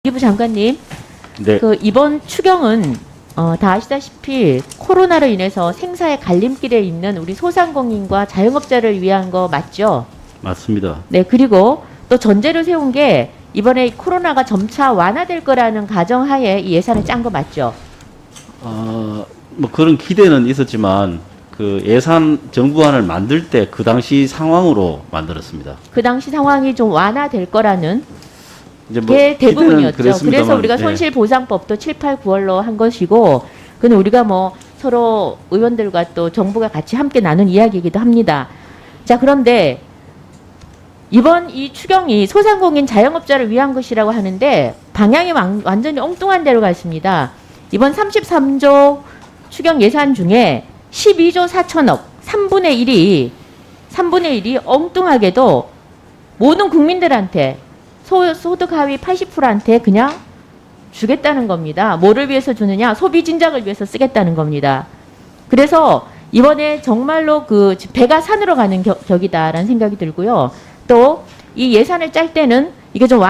이부 장관님, 네. 이번 추경은 다 아시다시피 코로나로 인해서 생사의 갈림길에 있는 우리 소상공인과 자영업자를 위한 거 맞죠? 맞습니다. 네, 그리고 또 전제를 세운 게 이번에 코로나가 점차 완화될 거라는 가정하에 이 예산을 짠 거 맞죠? 뭐 그런 기대는 있었지만 그 예산 정부안을 만들 때 그 당시 상황으로 만들었습니다. 그 당시 상황이 좀 완화될 거라는 이제 뭐 게 대부분이었죠. 그랬습니다만, 그래서 우리가 네. 손실보상법도 7, 8, 9월로 한 것이고, 그는 우리가 뭐 서로 의원들과 또 정부가 같이 함께 나눈 이야기이기도 합니다. 자, 그런데 이번 이 추경이 소상공인 자영업자를 위한 것이라고 하는데 방향이 완전히 엉뚱한 데로 갔습니다. 이번 33조 추경 예산 중에 12조 4천억, 3분의 1이 엉뚱하게도 모든 국민들한테 소득 하위 80%한테 그냥 주겠다는 겁니다. 뭐를 위해서 주느냐? 소비 진작을 위해서 쓰겠다는 겁니다. 그래서 이번에 정말로 그 배가 산으로 가는 격이다라는 생각이 들고요. 또 이 예산을 짤 때는 이게 좀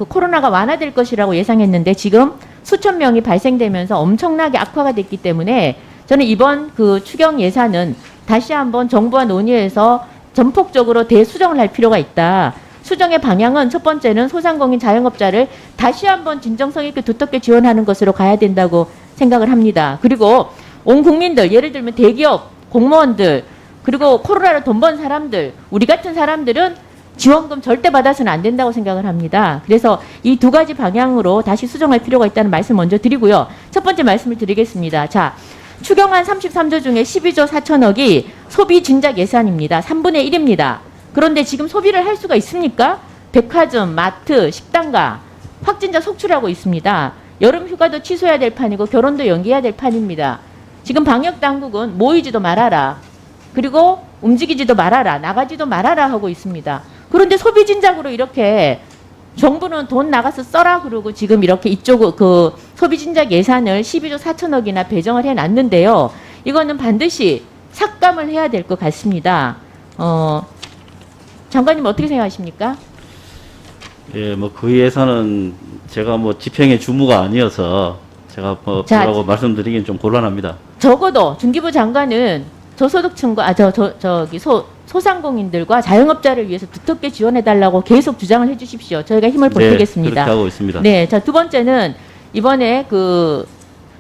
코로나가 완화될 것이라고 예상했는데 지금 수천 명이 발생되면서 엄청나게 악화가 됐기 때문에 저는 이번 그 추경 예산은 다시 한번 정부와 논의해서 전폭적으로 대수정을 할 필요가 있다. 수정의 방향은 첫 번째는 소상공인 자영업자를 다시 한번 진정성 있게 두텁게 지원하는 것으로 가야 된다고 생각을 합니다. 그리고 온 국민들, 예를 들면 대기업, 공무원들, 그리고 코로나로 돈 번 사람들, 우리 같은 사람들은 지원금 절대 받아서는 안 된다고 생각을 합니다. 그래서 이 두 가지 방향으로 다시 수정할 필요가 있다는 말씀 먼저 드리고요. 첫 번째 말씀을 드리겠습니다. 자, 추경안 33조 중에 12조 4천억이 소비 진작 예산입니다. 3분의 1입니다. 그런데 지금 소비를 할 수가 있습니까? 백화점, 마트, 식당가 확진자 속출하고 있습니다. 여름 휴가도 취소해야 될 판이고 결혼도 연기해야 될 판입니다. 지금 방역 당국은 모이지도 말아라. 그리고 움직이지도 말아라. 나가지도 말아라 하고 있습니다. 그런데 소비 진작으로 이렇게 정부는 돈 나가서 써라 그러고 지금 이렇게 이쪽 그 소비 진작 예산을 12조 4천억이나 배정을 해놨는데요. 이거는 반드시 삭감을 해야 될 것 같습니다. 장관님 어떻게 생각하십니까? 예, 뭐 그 예산은 제가 뭐 집행의 주무가 아니어서 제가 뭐 뭐라고 말씀드리긴 좀 곤란합니다. 적어도 중기부 장관은 저소득층과 소상공인들과 자영업자를 위해서 두텁게 지원해달라고 계속 주장을 해주십시오. 저희가 힘을 보태겠습니다. 네, 그렇게 하고 있습니다. 네, 자, 두 번째는 이번에 그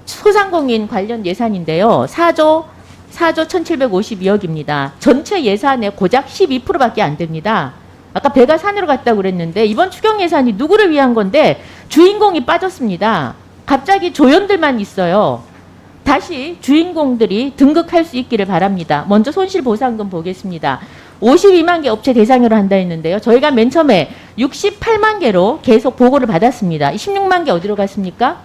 소상공인 관련 예산인데요. 4조 1,752억입니다. 전체 예산의 고작 12%밖에 안 됩니다. 아까 배가 산으로 갔다고 그랬는데 이번 추경 예산이 누구를 위한 건데 주인공이 빠졌습니다. 갑자기 조연들만 있어요. 다시 주인공들이 등극할 수 있기를 바랍니다. 먼저 손실보상금 보겠습니다. 52만 개 업체 대상으로 한다 했는데요. 저희가 맨 처음에 68만 개로 계속 보고를 받았습니다. 16만 개 어디로 갔습니까?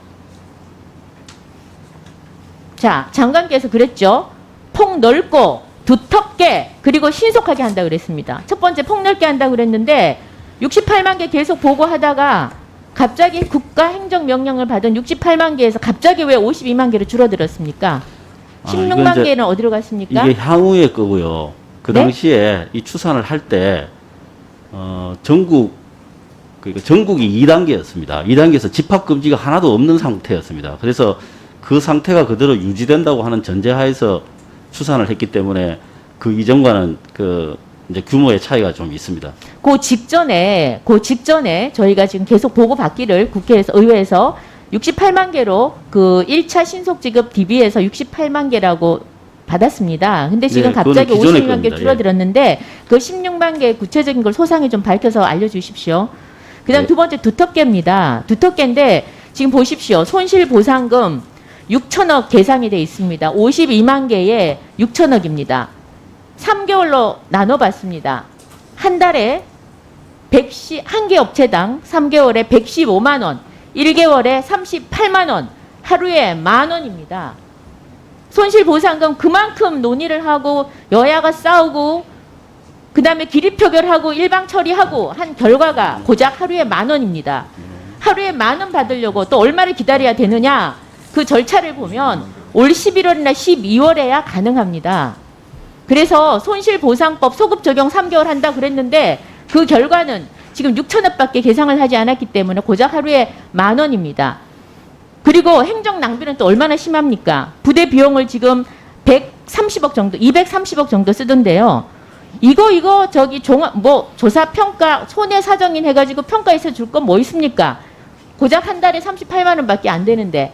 자, 장관께서 그랬죠. 폭 넓고 두텁게 그리고 신속하게 한다 그랬습니다. 첫 번째 폭 넓게 한다 그랬는데 68만 개 계속 보고하다가 갑자기 국가 행정명령을 받은 68만 개에서 갑자기 왜 52만 개로 줄어들었습니까? 16만 개는 어디로 갔습니까? 이게 향후의 거고요. 그 네? 당시에 이 추산을 할 때 전국이 2단계였습니다. 2단계에서 집합금지가 하나도 없는 상태였습니다. 그래서 그 상태가 그대로 유지된다고 하는 전제하에서 추산을 했기 때문에 그 이전과는 이제 규모의 차이가 좀 있습니다. 그 직전에 저희가 지금 계속 보고 받기를 국회에서 의회에서 68만 개로 그 1차 신속 지급 DB에서 68만 개라고 받았습니다. 근데 지금 네, 갑자기 그거는 52만 개 겁니다. 줄어들었는데 그 16만 개 구체적인 걸 소상히 좀 밝혀서 알려주십시오. 그다음 네. 두 번째 두텁게입니다. 두텁게인데 지금 보십시오. 손실보상금 6천억 계상이 돼 있습니다. 52만 개에 6천억입니다. 3개월로 나눠봤습니다. 한 달에 한 개 업체당 3개월에 115만 원, 1개월에 38만 원, 하루에 10,000원입니다. 손실보상금 그만큼 논의를 하고 여야가 싸우고 그 다음에 기립표결하고 일방 처리하고 한 결과가 고작 하루에 10,000원입니다. 하루에 10,000원 받으려고 또 얼마를 기다려야 되느냐? 그 절차를 보면 올 11월이나 12월에야 가능합니다. 그래서 손실보상법 소급 적용 3개월 한다 그랬는데 그 결과는 지금 6천원밖에 계상을 하지 않았기 때문에 고작 하루에 10,000원입니다. 그리고 행정 낭비는 또 얼마나 심합니까? 부대 비용을 지금 130억 정도, 230억 정도 쓰던데요. 이거 저기 조사 평가 손해 사정인 해가지고 평가해서 줄 건 뭐 있습니까? 고작 한 달에 38만 원밖에 안 되는데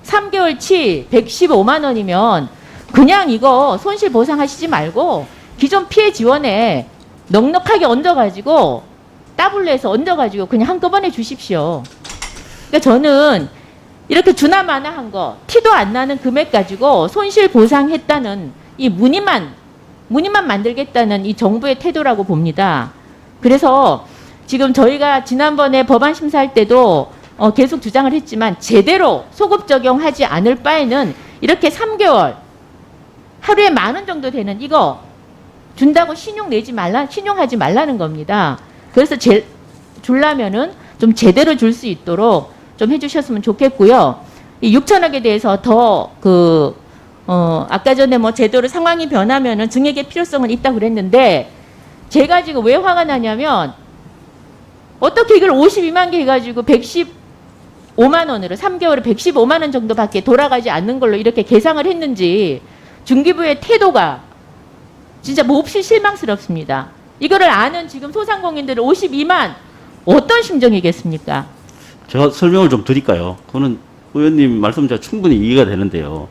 3개월치 115만 원이면 그냥 이거 손실 보상하시지 말고 기존 피해 지원에 넉넉하게 얹어가지고 더블로 해서 얹어가지고 그냥 한꺼번에 주십시오. 그러니까 저는 이렇게 주나마나한 거 티도 안 나는 금액 가지고 손실 보상했다는 이 문의만 만들겠다는 이 정부의 태도라고 봅니다. 그래서 지금 저희가 지난번에 법안 심사할 때도 계속 주장을 했지만 제대로 소급 적용하지 않을 바에는 이렇게 3개월 하루에 10,000원 정도 되는 이거 준다고 신용하지 말라는 겁니다. 그래서 줄라면은 좀 제대로 줄 수 있도록 좀 해주셨으면 좋겠고요. 이 6천억에 대해서 더 아까 전에 뭐 제도로 상황이 변하면은 증액의 필요성은 있다고 그랬는데 제가 지금 왜 화가 나냐면 어떻게 이걸 52만 개 해가지고 115만 원으로 3개월에 115만 원 정도밖에 돌아가지 않는 걸로 이렇게 계상을 했는지 중기부의 태도가 진짜 몹시 실망스럽습니다. 이거를 아는 지금 소상공인들은 52만 어떤 심정이겠습니까? 제가 설명을 좀 드릴까요? 그거는 의원님 말씀 제가 충분히 이해가 되는데요.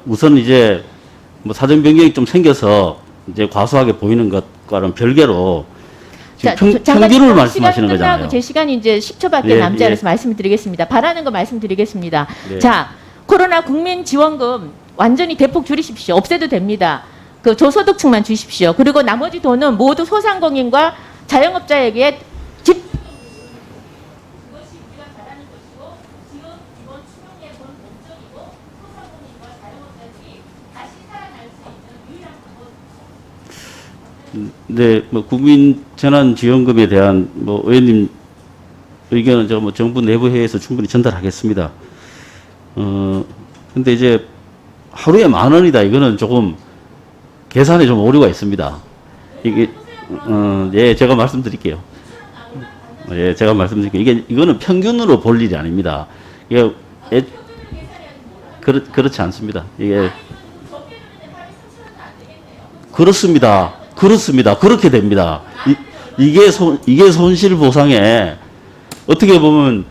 우선 이제 뭐 사정 변경이 좀 생겨서 이제 과소하게 보이는 것과는 별개로 지금 평균을 말씀하시는 거잖아요. 제 시간이 이제 10초밖에 예, 남지 예. 않아서 말씀을 드리겠습니다. 바라는 거 말씀드리겠습니다. 네. 자, 코로나 국민 지원금 완전히 대폭 줄이십시오. 없애도 됩니다. 그 저소득층만 주십시오. 그리고 나머지 돈은 모두 소상공인과 자영업자에게 집 그것이 우리가 바라는 것이고 지금 이번 추경에 본 목적이고 소상공인과 자영업자들이 다시 살아날 수 있는 유일한 방법. 네, 뭐 국민 재난 지원금에 대한 뭐 의원님 의견은 제가 뭐 정부 내부 회의에서 충분히 전달하겠습니다. 근데 이제 하루에 10,000원이다. 이거는 조금 계산에 좀 오류가 있습니다. 이게 예, 제가 말씀드릴게요. 예, 제가 말씀드릴게요. 이거는 평균으로 볼 일이 아닙니다. 이게 그렇지 않습니다. 이게 그렇습니다. 그렇게 됩니다. 이게 손실 보상에 어떻게 보면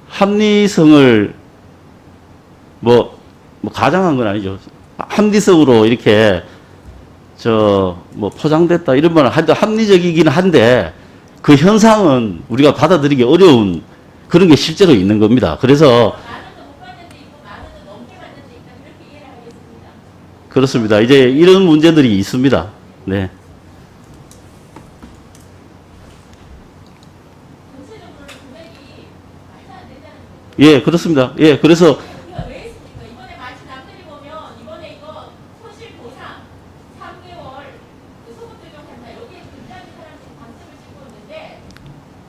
합리성을 뭐 가장한 건 아니죠. 합리성으로 이렇게 뭐 포장됐다 이런 말은 합리적이긴 한데 그 현상은 우리가 받아들이기 어려운 그런 게 실제로 있는 겁니다. 그래서 그렇습니다. 이제 이런 문제들이 있습니다. 네. 예, 그렇습니다. 예, 그래서 이번에 마치 남들이 보면 이번에 이거 손실 보상 3개월 소급 적용한다 여기에 굉장히 사람들이 관심을 찍고 있는데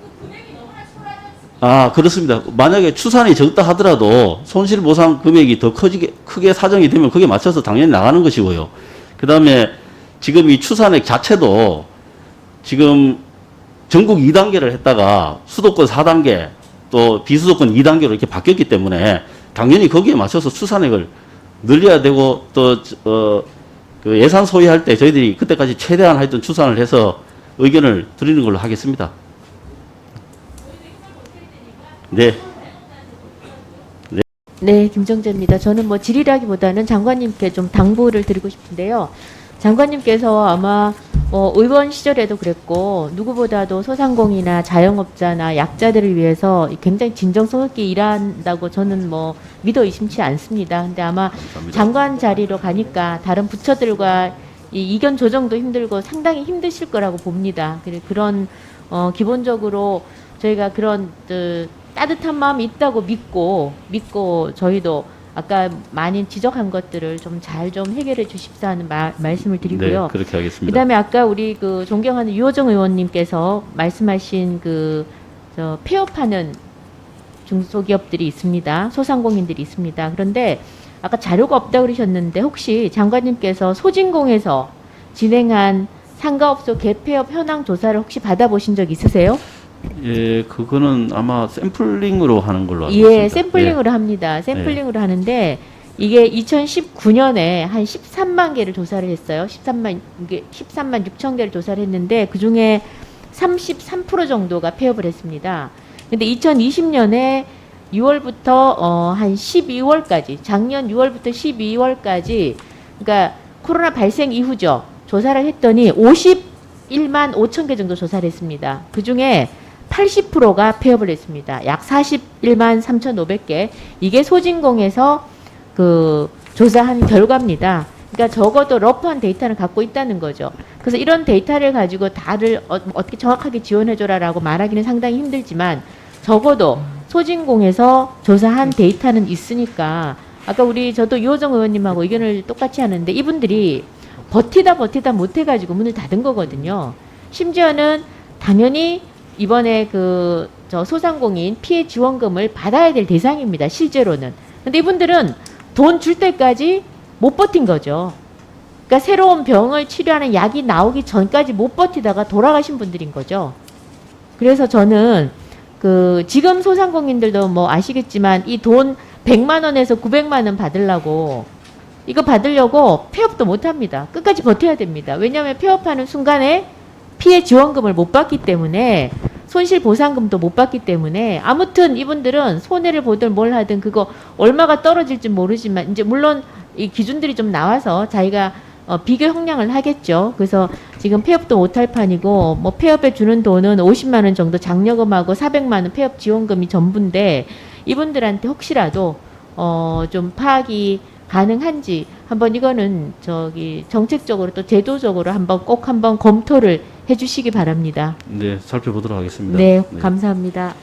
그 금액이 너무나 초라하지 않습니까? 아, 그렇습니다. 만약에 추산이 적다 하더라도 손실보상 금액이 더 크게 사정이 되면 그게 맞춰서 당연히 나가는 것이고요. 그 다음에 지금 이 추산액 자체도 지금 전국 2단계를 했다가 수도권 4단계 또 비수도권 2단계로 이렇게 바뀌었기 때문에 당연히 거기에 맞춰서 추산액을 늘려야 되고 또, 그 예산 소위할 때 저희들이 그때까지 최대한 하여튼 추산을 해서 의견을 드리는 걸로 하겠습니다. 네. 네, 김정재입니다. 저는 뭐 질의라기보다는 장관님께 좀 당부를 드리고 싶은데요. 장관님께서 아마 의원 시절에도 그랬고 누구보다도 소상공인이나 자영업자나 약자들을 위해서 굉장히 진정성 있게 일한다고 저는 뭐 믿어 의심치 않습니다. 근데 아마 감사합니다. 장관 자리로 가니까 다른 부처들과 이 이견 조정도 힘들고 상당히 힘드실 거라고 봅니다. 그런 기본적으로 저희가 그런 따뜻한 마음이 있다고 믿고 저희도 아까 많이 지적한 것들을 좀 잘 좀 해결해 주십사 하는 말씀을 드리고요. 네, 그렇게 하겠습니다. 그다음에 아까 우리 그 존경하는 유호정 의원님께서 말씀하신 저 폐업하는 중소기업들이 있습니다. 소상공인들이 있습니다. 그런데 아까 자료가 없다고 그러셨는데 혹시 장관님께서 소진공에서 진행한 상가업소 개폐업 현황 조사를 혹시 받아보신 적 있으세요? 예, 그거는 아마 샘플링으로 하는 걸로 알고 있습니다. 예, 샘플링으로 합니다. 샘플링으로 하는데 이게 2019년에 한 13만 개를 조사를 했어요. 13만 6천 개를 조사를 했는데 그 중에 33% 정도가 폐업을 했습니다. 근데 2020년에 6월부터 한 12월까지 작년 6월부터 12월까지 그러니까 코로나 발생 이후죠. 조사를 했더니 51만 5천 개 정도 조사를 했습니다. 그 중에 80%가 폐업을 했습니다. 약 41만 3,500개. 이게 소진공에서 그 조사한 결과입니다. 그러니까 적어도 러프한 데이터를 갖고 있다는 거죠. 그래서 이런 데이터를 가지고 다들 어떻게 정확하게 지원해줘라라고 말하기는 상당히 힘들지만 적어도 소진공에서 조사한 데이터는 있으니까 아까 저도 유호정 의원님하고 의견을 똑같이 하는데 이분들이 버티다 못해가지고 문을 닫은 거거든요. 심지어는 당연히 이번에 저 소상공인 피해 지원금을 받아야 될 대상입니다. 실제로는. 근데 이분들은 돈 줄 때까지 못 버틴 거죠. 그러니까 새로운 병을 치료하는 약이 나오기 전까지 못 버티다가 돌아가신 분들인 거죠. 그래서 저는 지금 소상공인들도 뭐 아시겠지만 이 돈 100만 원에서 900만 원 받으려고 이거 받으려고 폐업도 못 합니다. 끝까지 버텨야 됩니다. 왜냐하면 폐업하는 순간에 피해 지원금을 못 받기 때문에 손실보상금도 못 받기 때문에 아무튼 이분들은 손해를 보든 뭘 하든 그거 얼마가 떨어질지 모르지만 이제 물론 이 기준들이 좀 나와서 자기가 비교 형량을 하겠죠. 그래서 지금 폐업도 못할 판이고 뭐 폐업에 주는 돈은 50만 원 정도 장려금하고 400만 원 폐업 지원금이 전부인데 이분들한테 혹시라도 좀 파악이 가능한지 한번 이거는 정책적으로 또 제도적으로 꼭 한번 검토를 해주시기 바랍니다. 네, 살펴보도록 하겠습니다. 네, 감사합니다.